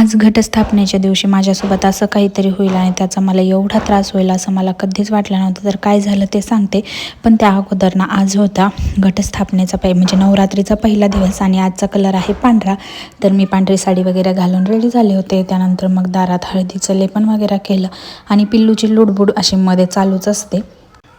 आज घटस्थापनेच्या दिवशी माझ्यासोबत असं काहीतरी होईल आणि त्याचा मला एवढा त्रास होईल असं मला कधीच वाटलं नव्हतं. तर काय झालं ते सांगते. पण त्या अगोदर ना आज होता घटस्थापनेचा म्हणजे नवरात्रीचा पहिला दिवस आणि आजचा कलर आहे पांढरा. तर मी पांढरी साडी वगैरे घालून रेडी झाले होते. त्यानंतर मग दारात हळदीचं लेपन वगैरे केलं आणि पिल्लूची लुडबुड अशी मध्ये चालूच असते.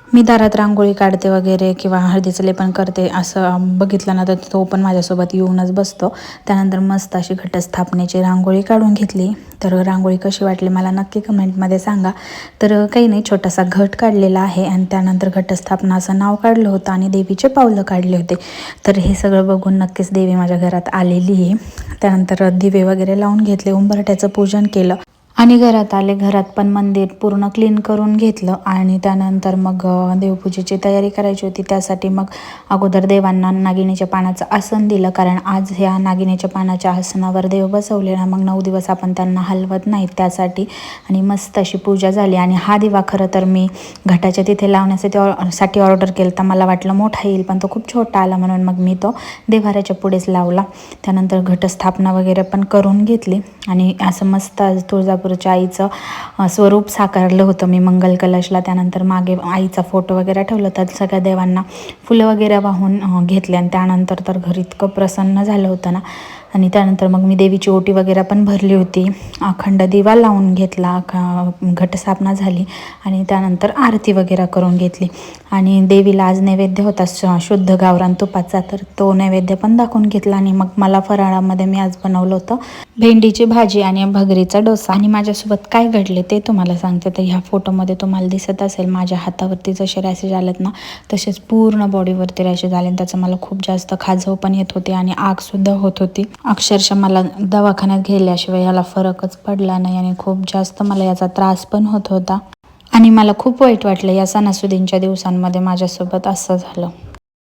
मी दारात रांगोळी काढते वगैरे किंवा हळदीचं लेपन करते असं बघितलं ना तर तो पण माझ्यासोबत येऊनच बसतो. त्यानंतर मस्त अशी घटस्थापनेची रांगोळी काढून घेतली. तर रांगोळी कशी वाटली मला नक्की कमेंटमध्ये सांगा. तर काही नाही, छोटासा घट काढलेला आहे आणि त्यानंतर घटस्थापना असं नाव काढलं होतं आणि देवीचे पावलं काढले होते. तर हे सगळं बघून नक्कीच देवी माझ्या घरात आलेली आहे. त्यानंतर दिवे वगैरे लावून घेतले, उंबरठ्याचं पूजन केलं आणि घरात आले. घरात पण मंदिर पूर्ण क्लीन करून घेतलं आणि त्यानंतर मग देवपूजेची तयारी करायची होती. त्यासाठी मग अगोदर देवांना नागिनीच्या पानाचं आसन दिलं, कारण आज ह्या नागिनीच्या पानाच्या आसनावर देव बसवले ना, मग 9 दिवस आपण त्यांना हलवत नाहीत त्यासाठी. आणि मस्त अशी पूजा झाली. आणि हा दिवा खरं तर मी घटाच्या तिथे लावण्यासाठी ऑर्डर केला. तर मला वाटलं मोठा येईल, पण तो खूप छोटा आला म्हणून मग मी तो देव्हाऱ्याच्या पुढेच लावला. त्यानंतर घटस्थापना वगैरे पण करून घेतली आणि असं मस्त तुळजापूरच्या आईचं स्वरूप साकारलं होतं मी मंगल कलशला. त्यानंतर मागे आईचा फोटो वगैरे ठेवलं. तर सगळ्या देवांना फुलं वगैरे वाहून घेतले आणि त्यानंतर तर घर इतकं प्रसन्न झालं होतं ना. आणि त्यानंतर मग मी देवीची ओटी वगैरे पण भरली होती, अखंड दिवा लावून घेतला, घटस्थापना झाली आणि त्यानंतर आरती वगैरे करून घेतली. आणि देवीला आज नैवेद्य होता शुद्ध गावरान तुपाचा, तर तो नैवेद्य पण दाखवून घेतला. आणि मग मला फराळामध्ये मी आज बनवलं होतं भेंडीची भाजी आणि भगरीचा डोसा. आणि माझ्यासोबत काय घडले ते तुम्हाला सांगते. तर ह्या फोटोमध्ये तुम्हाला दिसत असेल माझ्या हातावरती जसे रॅशेस आलेत ना, तसेच पूर्ण बॉडीवरती रॅशेस आले. त्याचं मला खूप जास्त खाजव पण येत होते आणि आगसुद्धा होत होती. अक्षरशः मला दवाखान्यात गेल्याशिवाय याला फरकच पडला नाही आणि खूप जास्त मला याचा त्रास पण होत होता. आणि मला खूप वाईट वाटलं या सणासुदींच्या दिवसांमध्ये माझ्यासोबत असं झालं.